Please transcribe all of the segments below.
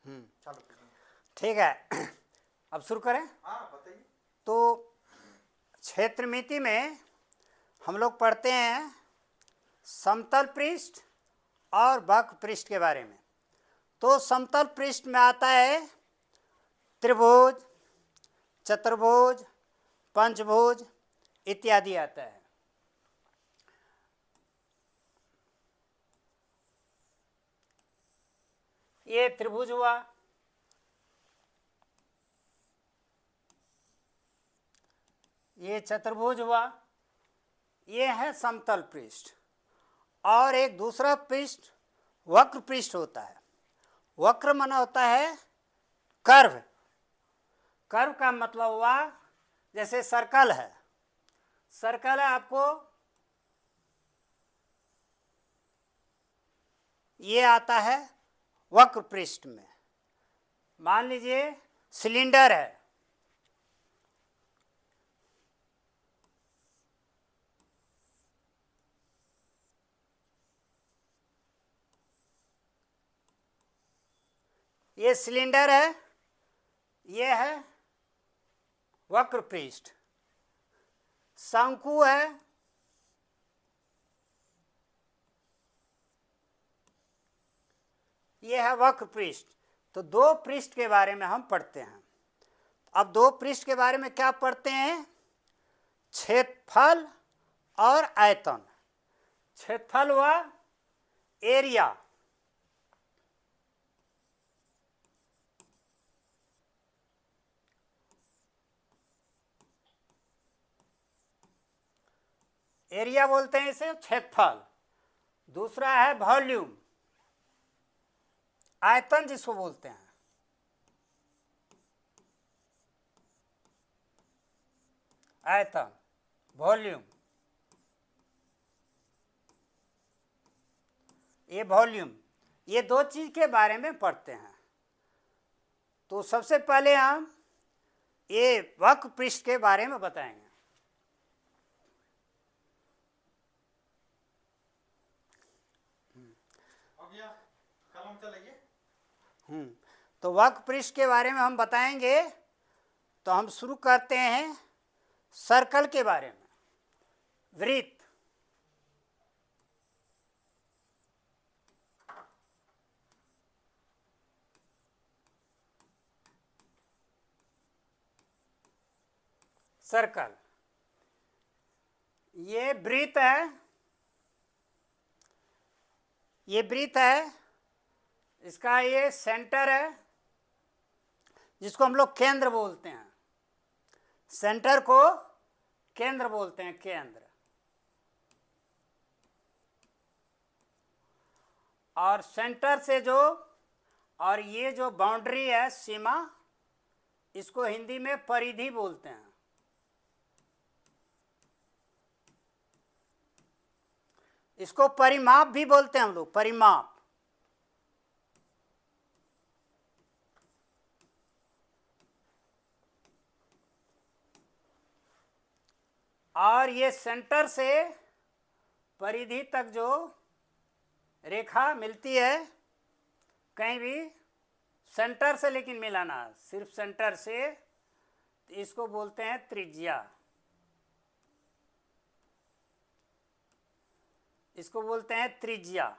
चलो ठीक है। अब शुरू करें। हाँ बताइए। तो क्षेत्रमिति में हम लोग पढ़ते हैं समतल पृष्ठ और वक्र पृष्ठ के बारे में। तो समतल पृष्ठ में आता है त्रिभुज, चतुर्भुज, पंचभुज इत्यादि आता है। ये त्रिभुज हुआ, ये चतुर्भुज हुआ, ये है समतल पृष्ठ। और एक दूसरा पृष्ठ वक्र पृष्ठ होता है। वक्र माना होता है कर्व। कर्व का मतलब हुआ जैसे सर्कल है, सर्कल है, आपको ये आता है वक्र पृष्ठ में। मान लीजिए सिलेंडर है, ये सिलेंडर है, ये है वक्र पृष्ठ। शंकु है, ये है वक्र पृष्ठ। तो दो पृष्ठ के बारे में हम पढ़ते हैं। अब दो पृष्ठ के बारे में क्या पढ़ते हैं? क्षेत्रफल और आयतन। क्षेत्रफल हुआ एरिया, एरिया बोलते हैं इसे, क्षेत्रफल। दूसरा है वॉल्यूम, आयतन जिसको बोलते हैं। आयतन, वॉल्यूम, ये वॉल्यूम, ये दो चीज के बारे में पढ़ते हैं। तो सबसे पहले हम ये वक्र पृष्ठ के बारे में बताएंगे। कलम चलाइए। तो वक्र पृष्ठ के बारे में हम बताएंगे। तो हम शुरू करते हैं सर्कल के बारे में। वृत्त, सर्कल, ये वृत्त है, ये वृत्त है, इसका ये सेंटर है जिसको हम लोग केंद्र बोलते हैं। सेंटर को केंद्र बोलते हैं, केंद्र। और सेंटर से जो, और ये जो बाउंड्री है, सीमा, इसको हिंदी में परिधि बोलते हैं। इसको परिमाप भी बोलते हैं हम लोग, परिमाप। और ये सेंटर से परिधि तक जो रेखा मिलती है, कहीं भी सेंटर से लेकिन मिलाना, सिर्फ सेंटर से, इसको बोलते हैं त्रिज्या। इसको बोलते हैं त्रिज्या।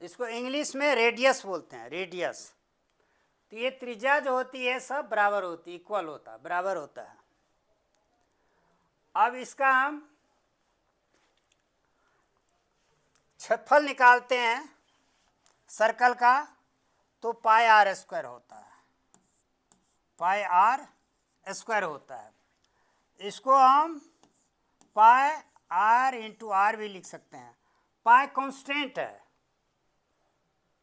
इसको इंग्लिश में रेडियस बोलते हैं, रेडियस। तो ये त्रिज्या जो होती है सब बराबर होती है, इक्वल होता है, बराबर होता है। अब इसका हम क्षेत्रफल निकालते हैं सर्कल का, तो पाई आर स्क्वायर होता है, पाई आर स्क्वायर होता है। इसको हम पाई आर इंटू आर भी लिख सकते हैं। पाई कांस्टेंट है,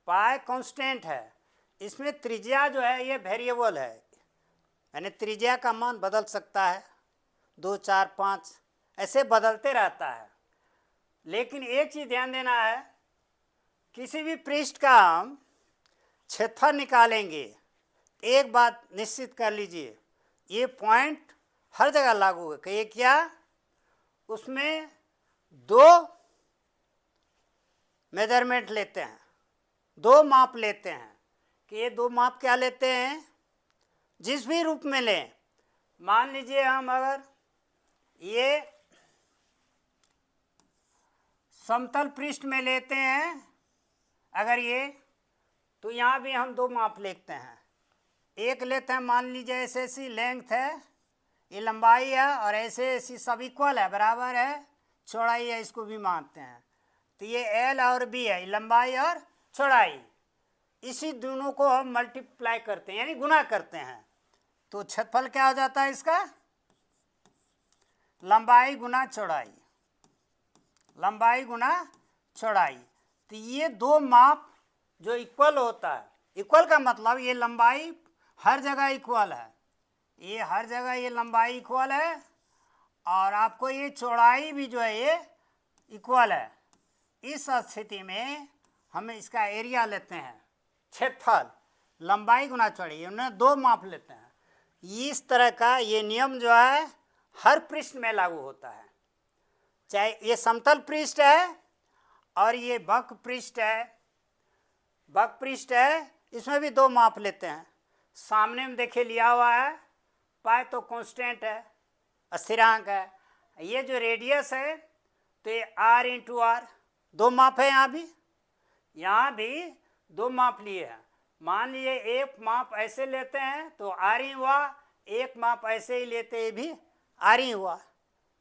पाई कांस्टेंट है। इसमें त्रिज्या जो है ये वेरिएबल है, यानी त्रिज्या का मान बदल सकता है, 2, 4, 5 ऐसे बदलते रहता है। लेकिन एक चीज़ ध्यान देना है, किसी भी पृष्ठ का हम क्षेत्रफल निकालेंगे, एक बात निश्चित कर लीजिए, ये पॉइंट हर जगह लागू है। कि ये क्या, उसमें दो मेजरमेंट लेते हैं, दो माप लेते हैं कि ये दो माप क्या लेते हैं, जिस भी रूप में लें। मान लीजिए हम अगर ये समतल पृष्ठ में लेते हैं अगर ये, तो यहाँ भी हम दो माप लेते हैं। एक लेते हैं, मान लीजिए ऐसे ऐसी लेंथ है, ये लंबाई है, और ऐसे ऐसी सब इक्वल है, बराबर है, चौड़ाई है, इसको भी मानते हैं। तो ये एल और बी है, लंबाई और चौड़ाई, इसी दोनों को हम मल्टीप्लाई करते हैं यानी गुना करते हैं। तो क्षेत्रफल क्या हो जाता है इसका, लंबाई गुना चौड़ाई, लंबाई गुना चौड़ाई। तो ये दो माप जो इक्वल होता है, इक्वल का मतलब ये लंबाई हर जगह इक्वल है, ये हर जगह ये लंबाई इक्वल है, और आपको ये चौड़ाई भी जो है ये इक्वल है। इस स्थिति में हम इसका एरिया लेते हैं, क्षेत्रफल लंबाई गुना चौड़ाई, उन्हें दो माप लेते हैं। इस तरह का ये नियम जो है हर पृष्ठ में लागू होता है, चाहे ये समतल पृष्ठ है और ये वक्र पृष्ठ है, वक्र पृष्ठ है, इसमें भी दो माप लेते हैं। सामने में देखिए लिया हुआ है, पाई तो कांस्टेंट है, स्थिरांक है। ये जो रेडियस है तो ये r इंटू आर, दो माप है, यहाँ भी दो माप लिए हैं। मान लीजिए एक माप ऐसे लेते हैं तो आर ही हुआ, एक माप ऐसे ही लेते हैं भी आर ही हुआ।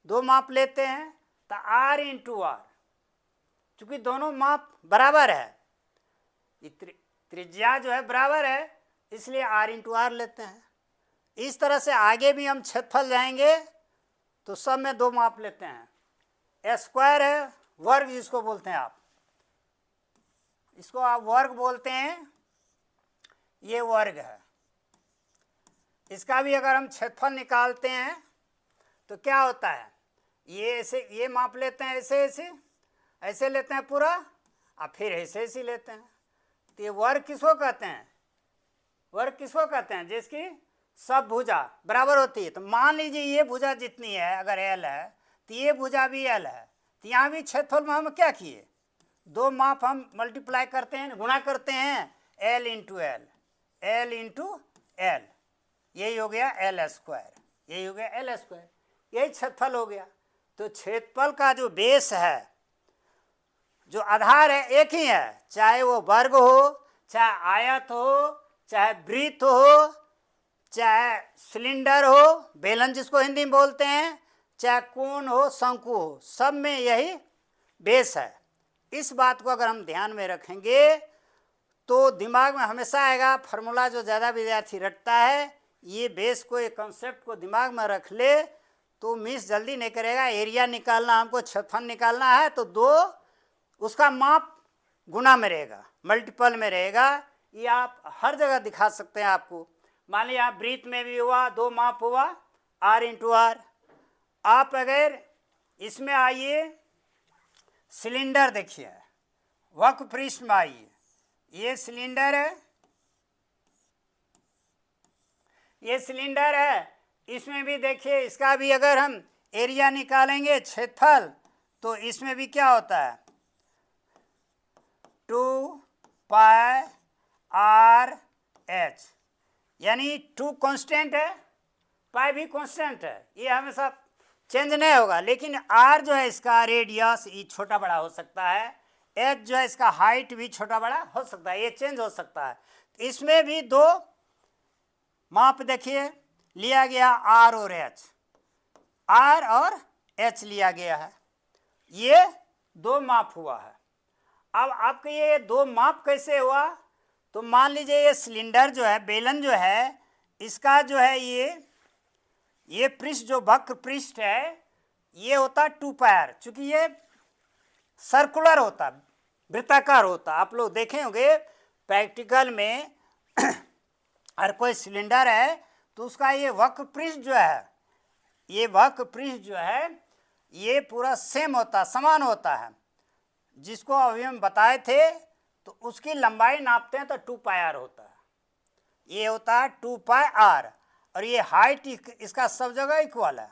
दो माप लेते हैं तो r इंटू आर, चूँकि दोनों माप बराबर है, त्रिज्या जो है बराबर है, इसलिए r इंटू आर लेते हैं। इस तरह से आगे भी हम क्षेत्रफल जाएंगे तो सब में दो माप लेते हैं। स्क्वायर है, वर्ग जिसको बोलते हैं आप, इसको आप वर्ग बोलते हैं, ये वर्ग है। इसका भी अगर हम क्षेत्रफल निकालते हैं तो क्या होता है, ये ऐसे ये माप लेते हैं, ऐसे ऐसे ऐसे लेते हैं पूरा, और फिर ऐसे ऐसे लेते हैं। तो ये वर्ग किसको कहते हैं, वर्ग किसको कहते हैं, जिसकी सब भुजा बराबर होती है। तो मान लीजिए ये भुजा जितनी है अगर एल है तो ये भुजा भी एल है, तो यहाँ भी क्षेत्रफल में हम क्या किए, दो माप हम मल्टीप्लाई करते हैं, गुणा करते हैं, L into L, L into L, यही हो गया एल स्क्वायर, यही हो गया एल स्क्वायर, यही क्षेत्रफल हो गया। तो क्षेत्रफल का जो बेस है, जो आधार है, एक ही है, चाहे वो वर्ग हो, चाहे आयत हो, चाहे वृत्त हो, चाहे सिलेंडर हो, बेलन जिसको हिंदी में बोलते हैं, चाहे कोण हो, शंकु हो, सब में यही बेस है। इस बात को अगर हम ध्यान में रखेंगे तो दिमाग में हमेशा आएगा, फार्मूला जो ज़्यादा विद्यार्थी रटता है, ये बेस को, ये कॉन्सेप्ट को दिमाग में रख ले तो मिस जल्दी नहीं करेगा। एरिया निकालना हमको, क्षेत्रफल निकालना है तो दो उसका माप गुना में रहेगा, मल्टीपल में रहेगा। ये आप हर जगह दिखा सकते हैं आपको। मान लीजिए आप वृत्त में भी हुआ, दो माप हुआ, r इंटू आर। आप अगर इसमें आइए, सिलेंडर देखिए, वक्र पृष्ठ में आइए, ये सिलेंडर है, ये सिलेंडर है, इसमें भी देखिए, इसका भी अगर हम एरिया निकालेंगे, क्षेत्रफल, तो इसमें भी क्या होता है, 2 पाई आर एच, यानी 2 कांस्टेंट है, पाई भी कांस्टेंट है, ये हमेशा चेंज नहीं होगा। लेकिन आर जो है इसका रेडियस, ये छोटा बड़ा हो सकता है, एच जो है इसका हाइट भी छोटा बड़ा हो सकता है, ये चेंज हो सकता है। इसमें भी दो माप देखिए लिया गया, आर और एच, आर और एच लिया गया है, ये दो माप हुआ है। अब आपके ये दो माप कैसे हुआ, तो मान लीजिए ये सिलेंडर जो है, बेलन जो है, इसका जो है ये पृष्ठ जो वक्र पृष्ठ है, ये होता 2 पाई, चूंकि ये सर्कुलर होता, वृत्ताकार होता। आप लोग देखे होंगे प्रैक्टिकल में हर कोई सिलेंडर है तो उसका ये वक्र पृष्ठ जो है, ये वक्र पृष्ठ जो है ये पूरा सेम होता, समान होता है, जिसको अभी हम बताए थे। तो उसकी लंबाई नापते हैं तो 2 पाई आर होता है, ये होता है 2 पाई आर। और ये हाइट इसका सब जगह इक्वल है,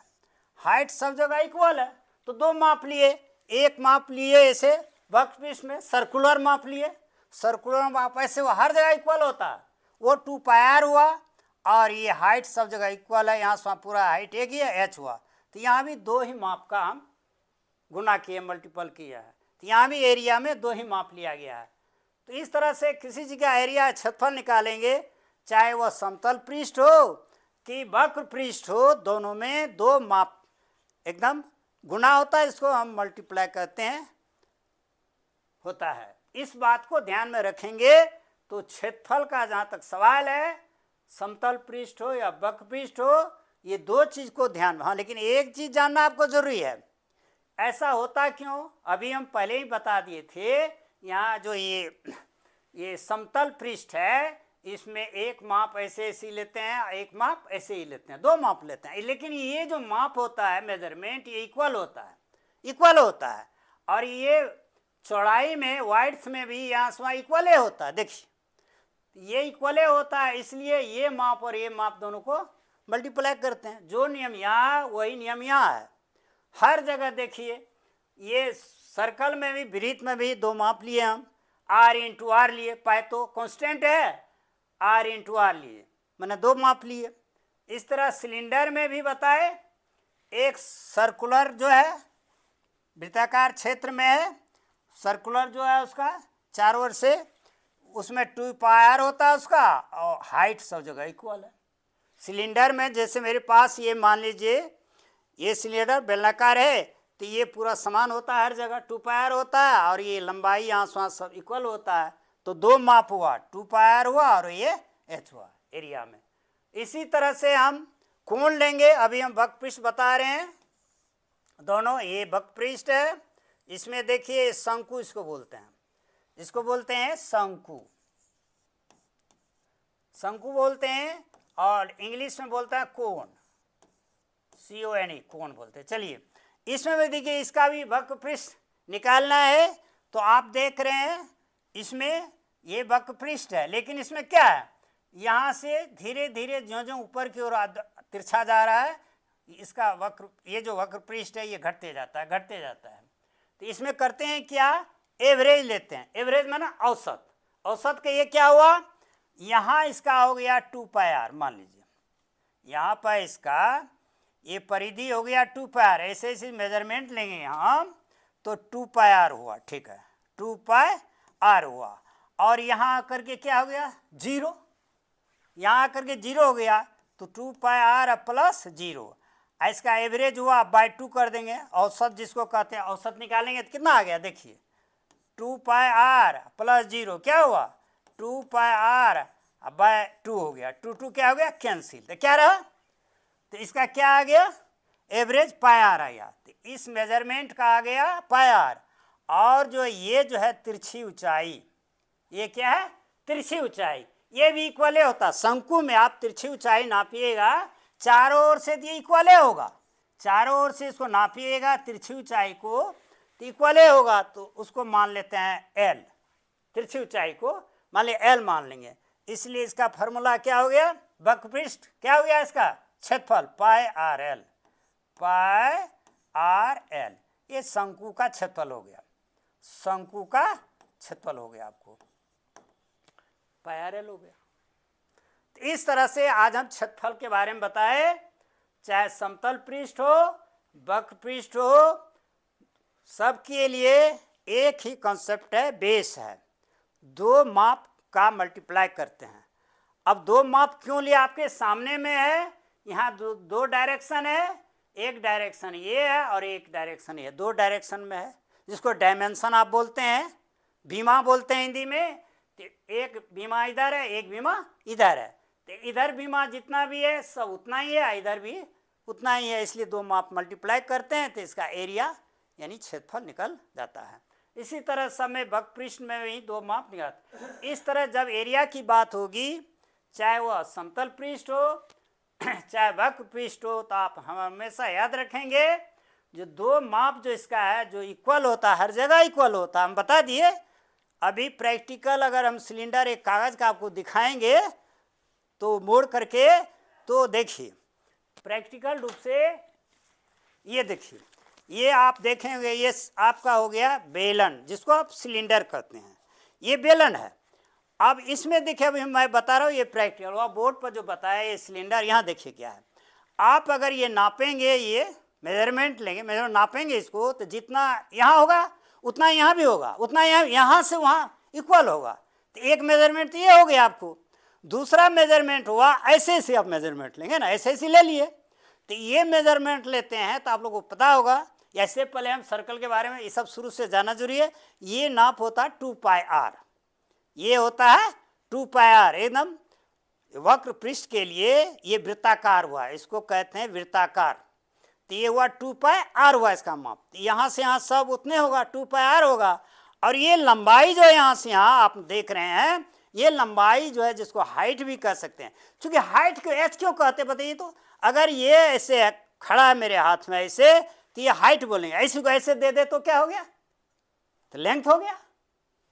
हाइट सब जगह इक्वल है। तो दो माप लिए, एक माप लिए ऐसे वक्र पृष्ठ में सर्कुलर माप लिए, सर्कुलर माप ऐसे वो हर जगह इक्वल होता है, वो 2 पाई आर हुआ, और ये हाइट सब जगह इक्वल है, यहाँ से पूरा हाइट एक ही है, एच हुआ। तो यहाँ भी 2 ही माप का हम गुना किए, मल्टीपल किया है, तो यहाँ भी एरिया में 2 ही माप लिया गया है। तो इस तरह से किसी चीज़ का एरिया क्षेत्रफल निकालेंगे, चाहे वह समतल पृष्ठ हो कि वक्र पृष्ठ हो, दोनों में 2 माप एकदम गुना होता है, इसको हम मल्टीप्लाई कहते हैं, होता है। इस बात को ध्यान में रखेंगे तो क्षेत्रफल का जहाँ तक सवाल है, समतल पृष्ठ हो या वक्र पृष्ठ हो, ये 2 चीज़ को ध्यान में। हाँ, लेकिन एक चीज़ जानना आपको जरूरी है, ऐसा होता क्यों, अभी हम पहले ही बता दिए थे। यहाँ जो ये समतल पृष्ठ है, इसमें एक माप ऐसे ऐसे लेते हैं, एक माप ऐसे ही लेते हैं, 2 माप लेते हैं, लेकिन ये जो माप होता है मेजरमेंट, ये इक्वल होता है, इक्वल होता है। और ये चौड़ाई में, वाइड्थ में भी यहाँ से वहाँ इक्वल होता है। देखिए ये इक्वल होता है, इसलिए ये माप और ये माप दोनों को मल्टीप्लाई करते हैं। जो नियम यहाँ वही नियम यहाँ है हर जगह। देखिए ये सर्कल में भी, वृत्त में भी 2 माप लिए हम, आर इंटू आर लिए, पाए तो कांस्टेंट है, आर इंटू आर लिए, मैंने 2 माप लिए। इस तरह सिलेंडर में भी बताए, एक सर्कुलर जो है वृत्ताकार क्षेत्र में है, सर्कुलर जो है उसका चारों ओर से, उसमें 2 पाई आर होता है उसका, और हाइट सब जगह इक्वल है। सिलेंडर में जैसे मेरे पास ये मान लीजिए ये सिलेंडर बेलनाकार है, तो ये पूरा समान होता है हर जगह, 2 पाई आर होता है, और ये लंबाई यहाँ से सब इक्वल होता है, तो 2 माप हुआ, 2 पाई आर हुआ और ये एच हुआ एरिया में। इसी तरह से हम कोण लेंगे, अभी हम वक्र पृष्ठ बता रहे हैं दोनों, ये वक्र पृष्ठ है, इसमें देखिए शंकु इसको बोलते हैं, इसको बोलते हैं शंकु, शंकु बोलते हैं, और इंग्लिश में बोलता है कोण, CONE, कोण बोलते हैं। चलिए इसमें भी देखिए, इसका भी वक्र पृष्ठ निकालना है, तो आप देख रहे हैं इसमें ये वक्र पृष्ठ है, लेकिन इसमें क्या है, यहाँ से धीरे धीरे ज्यों ज्यों ऊपर की ओर तिरछा जा रहा है, इसका वक्र, ये जो वक्र पृष्ठ है ये घटते जाता है, घटते जाता है। तो इसमें करते हैं क्या, एवरेज लेते हैं, एवरेज माना औसत, औसत का ये क्या हुआ, यहाँ इसका हो गया 2 पाई आर, मान लीजिए यहाँ पर इसका ये परिधि हो गया 2 पाई आर, ऐसे ऐसे मेजरमेंट लेंगे यहाँ, तो 2 पाई आर हुआ, ठीक है, 2 पाई आर हुआ, और यहाँ आकर के क्या हो गया 0, यहाँ आकर के 0 हो गया, तो 2 पाई आर प्लस 0, इसका एवरेज हुआ, बाय 2 कर देंगे, औसत जिसको कहते हैं, औसत निकालेंगे तो कितना आ गया, देखिए 2 पाई आर प्लस 0 क्या हुआ, 2 पाई आर बाय 2 हो गया, 2 क्या हो गया, कैंसिल, तो क्या रहा, तो इसका क्या आ गया, एवरेज पाई आर आ गया। तो इस मेजरमेंट का आ गया पाई आर, और जो ये जो है तिरछी ऊंचाई, ये क्या है, तिरछी ऊंचाई, ये भी इक्वल होता, शंकु में आप तिरछी ऊंचाई नापिएगा, चारों ओर से ये इक्वल होगा, चारों ओर से इसको नापिएगा तिरछी ऊंचाई को, तो इक्वल होगा, तो उसको मान लेते हैं एल, तिरछी ऊंचाई को मान लिया एल मान लेंगे, इसलिए इसका फॉर्मूला क्या हो गया, वक्र पृष्ठ क्या हो गया, इसका क्षेत्रफल पाई आर एल, पाई आर एल, ये शंकु का क्षेत्रफल हो गया, शंकु का क्षेत्रफल हो गया, आपको पाई आर एल हो गया। तो इस तरह से आज हम क्षेत्रफल के बारे में बताए, चाहे समतल पृष्ठ हो, वक्र पृष्ठ हो, सबके लिए एक ही कॉन्सेप्ट है, बेस है, 2 माप का मल्टीप्लाई करते हैं। अब 2 माप क्यों लिया, आपके सामने में है, यहाँ 2 डायरेक्शन है, एक डायरेक्शन ये है और एक डायरेक्शन ये, 2 डायरेक्शन में है, जिसको डायमेंशन आप बोलते हैं, बीमा बोलते हैं हिंदी में। तो एक बीमा इधर है, एक बीमा इधर है, तो इधर बीमा जितना भी है सब उतना ही है, इधर भी उतना ही है, इसलिए 2 माप मल्टीप्लाई करते हैं, तो इसका एरिया यानी क्षेत्रफल निकल जाता है। इसी तरह सब में वक्र पृष्ठ में भी 2 माप निकल। इस तरह जब एरिया की बात होगी, चाहे वह समतल पृष्ठ हो चाहे वक्र पृष्ठ हो, तो आप हम हमेशा याद रखेंगे जो 2 माप जो इसका है, जो इक्वल होता है, हर जगह इक्वल होता है, हम बता दिए। अभी प्रैक्टिकल अगर हम सिलेंडर एक कागज़ का आपको दिखाएंगे तो मोड़ करके, तो देखिए प्रैक्टिकल रूप से ये देखिए, ये आप देखेंगे ये आपका हो गया बेलन, जिसको आप सिलेंडर कहते हैं, ये बेलन है। अब इसमें देखिए, अभी मैं बता रहा हूँ ये प्रैक्टिकल, वह बोर्ड पर जो बताया ये सिलेंडर, यहाँ देखिए क्या है। आप अगर ये नापेंगे, ये मेजरमेंट लेंगे, मेजरमेंट नापेंगे इसको, तो जितना यहाँ होगा उतना यहाँ भी होगा, उतना यहाँ से वहाँ इक्वल होगा। तो एक मेजरमेंट तो ये हो गया आपको। दूसरा मेजरमेंट हुआ ऐसे ऐसे, आप मेजरमेंट लेंगे ना, ऐसे ऐसे ले लिए, तो ये मेजरमेंट लेते हैं तो आप लोगों को पता होगा। ऐसे पहले हम सर्कल के बारे में ये सब शुरू से जानना जरूरी है। ये नाप होता है 2πr, ये होता है 2πr, एकदम वक्र पृष्ठ के लिए ये वृत्ताकार हुआ, इसको कहते हैं वृत्ताकार। तो ये हुआ 2πr हुआ इसका माप। यहाँ से यहाँ सब उतने होगा, 2πr होगा। और ये लंबाई जो है यहाँ से यहाँ आप देख रहे हैं, ये लंबाई जो है जिसको हाइट भी कह सकते हैं। क्योंकि हाइट को एच क्यों कहते हैं बताइए तो? अगर ये ऐसे खड़ा है मेरे हाथ में ऐसे, तो ये हाइट बोलेंगे। ऐसे को ऐसे दे दे तो क्या हो गया? तो लेंथ हो गया।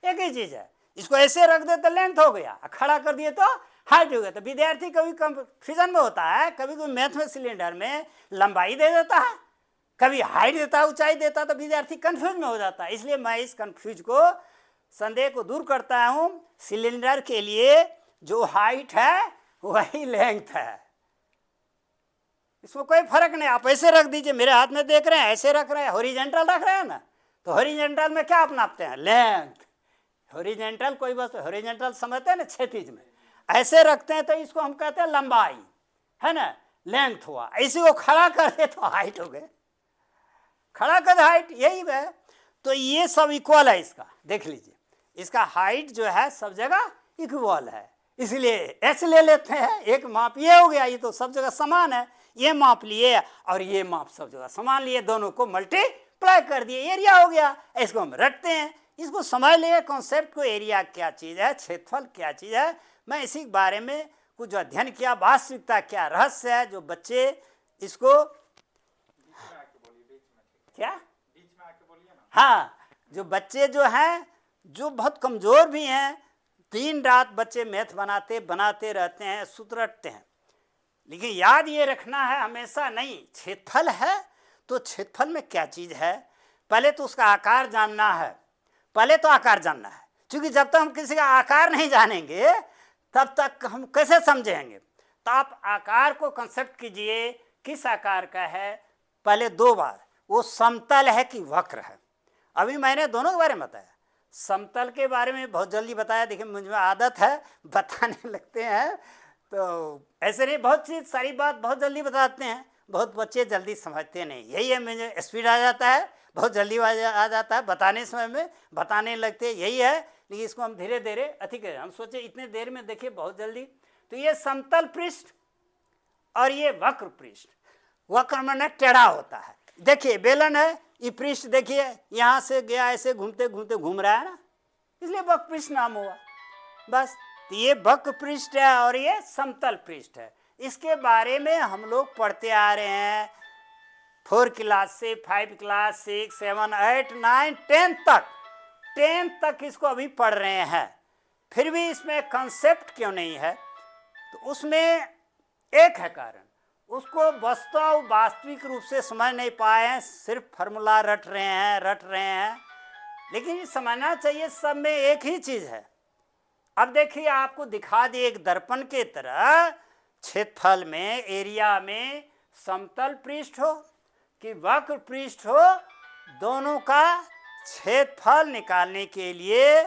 एक ही चीज है, इसको ऐसे रख दे तो लेंथ हो गया, खड़ा कर दिए तो हाइट हो गया। तो विद्यार्थी कभी कंफ्यूजन में होता है, कभी कोई मैथ में सिलेंडर में लंबाई दे देता है, कभी हाइट देता है, ऊंचाई देता है, तो विद्यार्थी कंफ्यूज में हो जाता है। इसलिए मैं इस कंफ्यूज को, संदेह को दूर करता हूं। सिलेंडर के लिए जो हाइट है वही लेंथ है, इसमें कोई फर्क नहीं। आप ऐसे रख दीजिए, मेरे हाथ में देख रहे हैं ऐसे रख रहे हैं, हॉरिजॉन्टल रख रहे हैं ना, तो हॉरिजॉन्टल में क्या आप नापते हैं? लेंथ। हॉरिजॉन्टल कोई बस हॉरिजॉन्टल समझते हैं ना, क्षैतिज में ऐसे रखते हैं, तो इसको हम कहते हैं लंबाई, है ना, लेंथ हुआ। इसी को खड़ा कर दे तो हाइट हो गए, खड़ा कर हाइट, यही है। तो ये सब इक्वल है इसका, देख लीजिए इसका हाइट जो है सब जगह इक्वल है, इसलिए एच ले लेते हैं। एक माप ये हो गया, ये तो सब जगह समान है, ये माप लिए और ये माप सब जगह समान लिए, दोनों को मल्टीप्लाई कर दिए, एरिया हो गया। इसको हम रखते हैं, इसको समझ लिए कॉन्सेप्ट को, एरिया क्या चीज़ है, क्षेत्रफल क्या चीज़ है। मैं इसी के बारे में कुछ अध्ययन किया, वास्तविकता क्या रहस्य है, जो बच्चे इसको क्या बीच में आके बोलिए ना। हाँ, जो बच्चे जो हैं, जो बहुत कमज़ोर भी हैं, दिन रात बच्चे मैथ बनाते रहते हैं, सूत्र रटते हैं, लेकिन याद ये रखना है हमेशा नहीं, क्षेत्रफल है तो क्षेत्रफल में क्या चीज़ है, पहले तो उसका आकार जानना है, पहले तो आकार जानना है। क्योंकि जब तक हम किसी का आकार नहीं जानेंगे तब तक हम कैसे समझेंगे। तो आप आकार को कंसेप्ट कीजिए, किस आकार का है। पहले दो बार, वो समतल है कि वक्र है। अभी मैंने दोनों के बारे में बताया, समतल के बारे में बहुत जल्दी बताया। देखिए मुझ में आदत है बताने लगते हैं, तो ऐसे नहीं, बहुत चीज़ सारी बात बहुत जल्दी बताते हैं, बहुत बच्चे जल्दी समझते नहीं। यही है, मुझे स्पीड आ जाता है, बहुत जल्दी आ जाता है, बताने समय में बताने लगते, यही है। लेकिन इसको हम धीरे धीरे अधिक, हम सोचे इतने देर में देखिए बहुत जल्दी। तो ये समतल पृष्ठ और ये वक्र पृष्ठ, वक्र माने टेढ़ा होता है। देखिए बेलन है, ये पृष्ठ देखिए यहाँ से गया ऐसे घूमते घूमते घूम रहा है ना, इसलिए वक्र पृष्ठ नाम हुआ बस। तो ये वक्र पृष्ठ है और ये समतल पृष्ठ है। इसके बारे में हम लोग पढ़ते आ रहे हैं 4 क्लास से 5 क्लास 6 7 8 9 10 तक इसको अभी पढ़ रहे हैं। फिर भी इसमें कंसेप्ट क्यों नहीं है, तो उसमें एक है कारण, उसको वास्तविक रूप से समझ नहीं पाए हैं, सिर्फ फार्मूला रट रहे हैं। लेकिन ये समझना चाहिए सब में एक ही चीज़ है। अब देखिए आपको दिखा दिए एक दर्पण के तरह, क्षेत्रफल में, एरिया में समतल पृष्ठ हो कि वक्र पृष्ठ हो, दोनों का क्षेत्रफल निकालने के लिए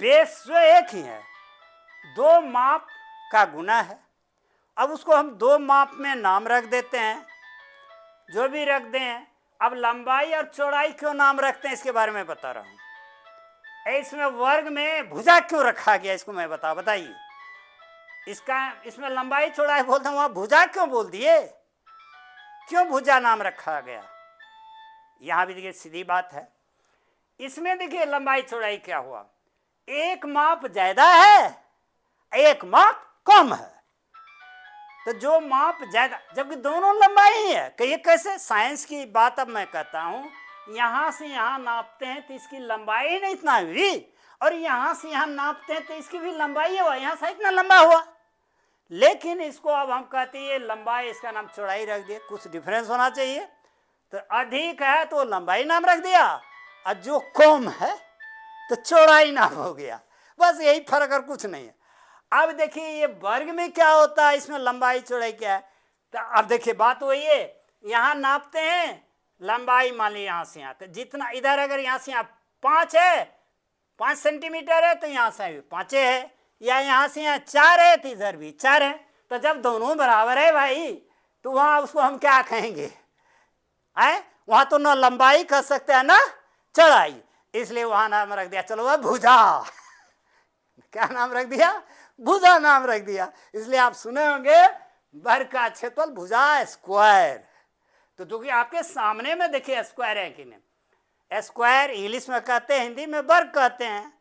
बेस जो एक ही है, दो माप का गुना है। अब उसको हम दो माप में नाम रख देते हैं, जो भी रख दें। अब लंबाई और चौड़ाई क्यों नाम रखते हैं इसके बारे में बता रहा हूँ। इसमें वर्ग में भुजा क्यों रखा गया, इसको मैं बताइए। इसमें लंबाई चौड़ाई बोलते हैं, वहाँ भुजा क्यों बोल दिए, क्यों भुजा नाम रखा गया। यहाँ भी देखिए सीधी बात है, इसमें देखिए लंबाई चौड़ाई क्या हुआ, एक माप ज्यादा है, एक माप कम है। तो जो माप ज्यादा, जबकि दोनों लंबाई ही है, कहिए कैसे। साइंस की बात अब मैं कहता हूँ, यहाँ से यहाँ नापते हैं तो इसकी लंबाई ही नहीं इतना हुई, और यहाँ से यहाँ नापते हैं तो इसकी भी लंबाई हुआ, यहाँ से इतना लंबा हुआ। लेकिन इसको अब हम कहते हैं ये लंबाई, इसका नाम चौड़ाई रख दिए, कुछ डिफरेंस होना चाहिए। तो अधिक है तो लंबाई नाम रख दिया, और जो कम है तो चौड़ाई नाम हो गया। बस यही फर्क और कुछ नहीं है। अब देखिए ये वर्ग में क्या होता है, इसमें लंबाई चौड़ाई क्या है। तो अब देखिए बात वही है, यहाँ नापते हैं लंबाई, मान ली यहाँ से यहाँ, तो जितना इधर अगर यहाँ से यहाँ 5 है, 5 सेंटीमीटर है, तो यहाँ से भी 5 है, या यहाँ से यहाँ 4 है तो इधर भी 4 है। तो जब दोनों बराबर है भाई, तो वहाँ उसको हम क्या कहेंगे, है वहाँ तो ना लंबाई कह सकते हैं ना चौड़ाई, इसलिए वहाँ नाम रख दिया, चलो वह भुजा। क्या नाम रख दिया, भुजा नाम रख दिया। इसलिए आप सुने होंगे वर्ग का क्षेत्रफल भुजा स्क्वायर। तो जो कि आपके सामने में देखिए स्क्वायर है कि नहीं, स्क्वायर इंग्लिश में कहते हैं, हिंदी में वर्ग कहते हैं,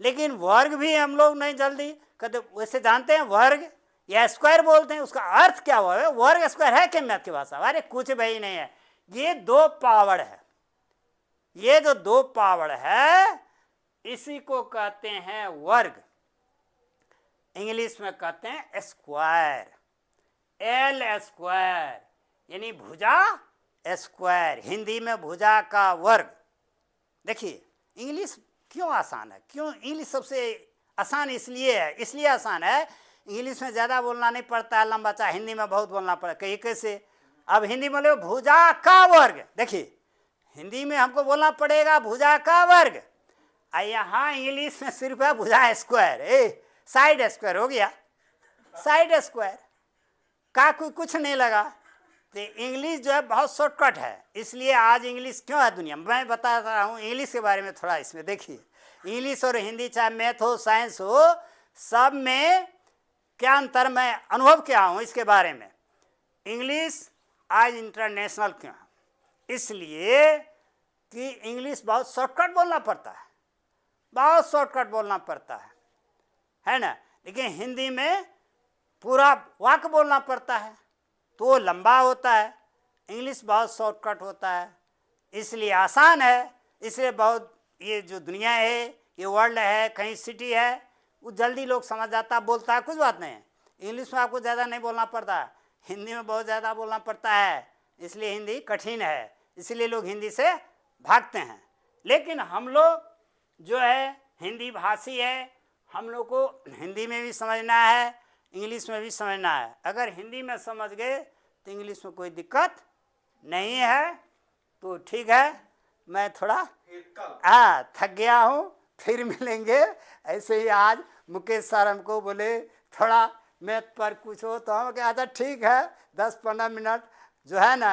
लेकिन वर्ग भी हम लोग नहीं जल्दी कहते, वैसे जानते हैं वर्ग या स्क्वायर बोलते हैं, उसका अर्थ क्या हुआ है, वर्ग स्क्वायर है क्या मैथ की भाषा, अरे कुछ भी नहीं है, ये 2 पावर है, ये जो 2 पावर है इसी को कहते हैं वर्ग, इंग्लिश में कहते हैं स्क्वायर, एल स्क्वायर, यानी भुजा स्क्वायर, हिंदी में भुजा का वर्ग। देखिए इंग्लिश क्यों आसान है, क्यों इंग्लिश सबसे आसान इसलिए है, इसलिए आसान है, इंग्लिश में ज़्यादा बोलना नहीं पड़ता है लंबा, चाहे हिंदी में बहुत बोलना पड़ता है। कैसे, अब हिंदी में बोले भुजा का वर्ग, देखिए हिंदी में हमको बोलना पड़ेगा भुजा का वर्ग, और यहाँ इंग्लिश में सिर्फ है भुजा स्क्वायर, साइड स्क्वायर हो गया, साइड स्क्वायर का कोई कुछ नहीं लगा। तो इंग्लिश जो है बहुत शॉर्टकट है, इसलिए आज इंग्लिश क्यों है दुनिया में, मैं बता रहा हूँ इंग्लिश के बारे में थोड़ा। इसमें देखिए इंग्लिश और हिंदी, चाहे मैथ हो साइंस हो, सब में क्या अंतर मैं अनुभव किया हूँ इसके बारे में। इंग्लिश आज इंटरनेशनल क्यों है, इसलिए कि इंग्लिश बहुत शॉर्टकट बोलना पड़ता है, बहुत शॉर्टकट बोलना पड़ता है ना, लेकिन हिंदी में पूरा वाक्य बोलना पड़ता है तो वो लंबा होता है, इंग्लिश बहुत शॉर्टकट होता है, इसलिए आसान है। इसलिए बहुत ये जो दुनिया है, ये वर्ल्ड है, कहीं सिटी है, वो जल्दी लोग समझ जाता, बोलता है, कुछ बात नहीं है। इंग्लिश में आपको ज़्यादा नहीं बोलना पड़ता, हिंदी में बहुत ज़्यादा बोलना पड़ता है, इसलिए हिंदी कठिन है, इसलिए लोग हिंदी से भागते हैं। लेकिन हम लोग जो है हिंदी भाषी है, हम लोग को हिंदी में भी समझना है, इंग्लिश में भी समझना है। अगर हिंदी में समझ गए तो इंग्लिश में कोई दिक्कत नहीं है। तो ठीक है, मैं थोड़ा थक गया हूँ, फिर मिलेंगे। ऐसे ही आज मुकेश सर हमको बोले थोड़ा मैथ पर कुछ हो, तो हम क्या, अच्छा ठीक है 10-15 मिनट जो है ना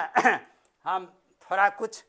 हम थोड़ा कुछ